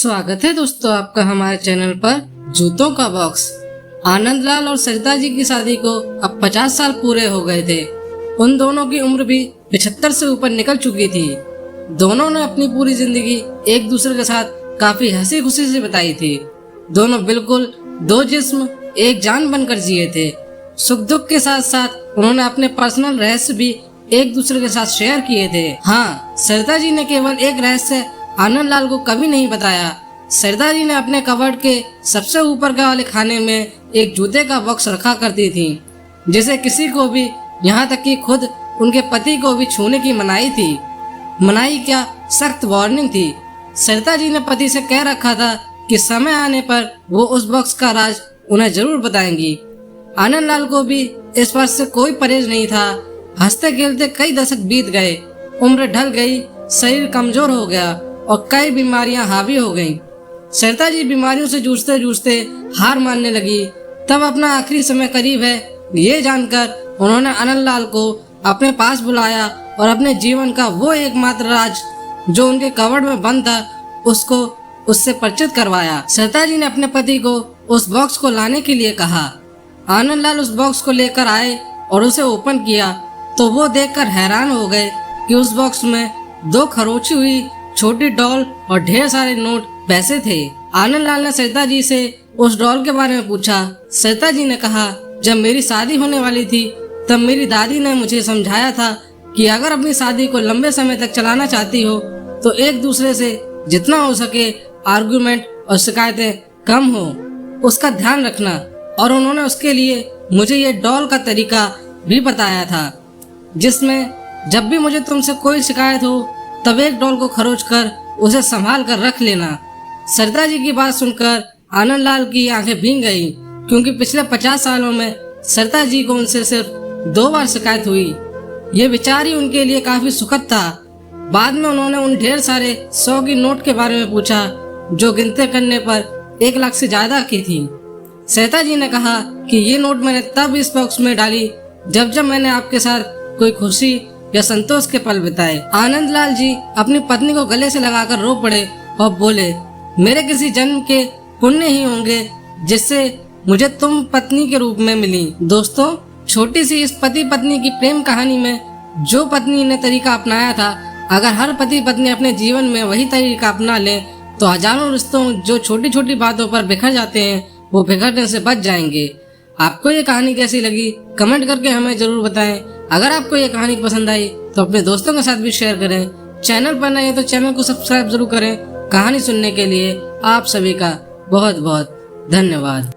स्वागत है दोस्तों आपका हमारे चैनल पर जूतों का बॉक्स। आनंद लाल और सरिता जी की शादी को अब 50 साल पूरे हो गए थे। उन दोनों की उम्र भी 75 से ऊपर निकल चुकी थी। दोनों ने अपनी पूरी जिंदगी एक दूसरे के साथ काफी हंसी खुशी से बिताई थी। दोनों बिल्कुल दो जिस्म एक जान बनकर जिए थे। सुख दुख के साथ साथ उन्होंने अपने पर्सनल रहस्य भी एक दूसरे के साथ शेयर किए थे। हाँ, सरिता जी ने केवल एक रहस्य आनंद लाल को कभी नहीं बताया। सरिता जी ने अपने कबर्ड के सबसे ऊपर के वाले खाने में एक जूते का बॉक्स रखा करती थी, जिसे किसी को भी, यहाँ तक कि खुद उनके पति को भी छूने की मनाही थी। मनाही क्या, सख्त वार्निंग थी। सरिता जी ने पति से कह रखा था कि समय आने पर वो उस बॉक्स का राज उन्हें जरूर बताएंगी। आनंद लाल को भी इस बात से कोई परहेज नहीं था। हंसते खेलते कई दशक बीत गए, उम्र ढल गई, शरीर कमजोर हो गया और कई बीमारियां हावी हो गईं। सरिता जी बीमारियों से जूझते जूझते हार मानने लगी। तब अपना आखिरी समय करीब है ये जानकर उन्होंने आनंद लाल को अपने पास बुलाया और अपने जीवन का वो एकमात्र राज जो उनके कबर्ड में बंद था उसको उससे परिचित करवाया। सरिता जी ने अपने पति को उस बॉक्स को लाने के लिए कहा। आनंद लाल उस बॉक्स को लेकर आए और उसे ओपन किया तो वो देखकर हैरान हो गए कि उस बॉक्स में दो खरोची हुई छोटी डॉल और ढेर सारे नोट पैसे थे। आनंद लाल ने सरिता जी से उस डॉल के बारे में पूछा। सरिता जी ने कहा, जब मेरी शादी होने वाली थी तब मेरी दादी ने मुझे समझाया था कि अगर अपनी शादी को लंबे समय तक चलाना चाहती हो तो एक दूसरे से जितना हो सके आर्गुमेंट और शिकायतें कम हो, उसका ध्यान रखना। और उन्होंने उसके लिए मुझे ये डॉल का तरीका भी बताया था, जिसमें जब भी मुझे तुमसे कोई शिकायत हो तब एक डॉल को खरोच कर उसे संभाल कर रख लेना। सरिता जी की बात सुनकर आनंद लाल की आंखें भीग गई, क्योंकि पिछले 50 सालों में सरिता जी को उनसे सिर्फ 2 बार शिकायत हुई। ये विचार ही उनके लिए काफी सुखद था। बाद में उन्होंने उन ढेर सारे 100 की नोट के बारे में पूछा जो गिनते करने पर 1 लाख से ज्यादा की थी। सरिता जी ने कहा कि ये नोट मैंने तब इस बॉक्स में डाली जब मैंने आपके साथ कोई खुशी या संतोष के पल बिताए। आनंद लाल जी अपनी पत्नी को गले से लगाकर रो पड़े और बोले, मेरे किसी जन्म के पुण्य ही होंगे जिससे मुझे तुम पत्नी के रूप में मिली। दोस्तों, छोटी सी इस पति पत्नी की प्रेम कहानी में जो पत्नी ने तरीका अपनाया था, अगर हर पति पत्नी अपने जीवन में वही तरीका अपना ले तो हजारों रिश्तों जो छोटी छोटी बातों पर बिखर जाते हैं वो बिखरने से बच जाएंगे। आपको ये कहानी कैसी लगी कमेंट करके हमें जरूर बताएं। अगर आपको ये कहानी पसंद आई तो अपने दोस्तों के साथ भी शेयर करें। चैनल पर नए हैं तो चैनल को सब्सक्राइब जरूर करें। कहानी सुनने के लिए आप सभी का बहुत बहुत धन्यवाद।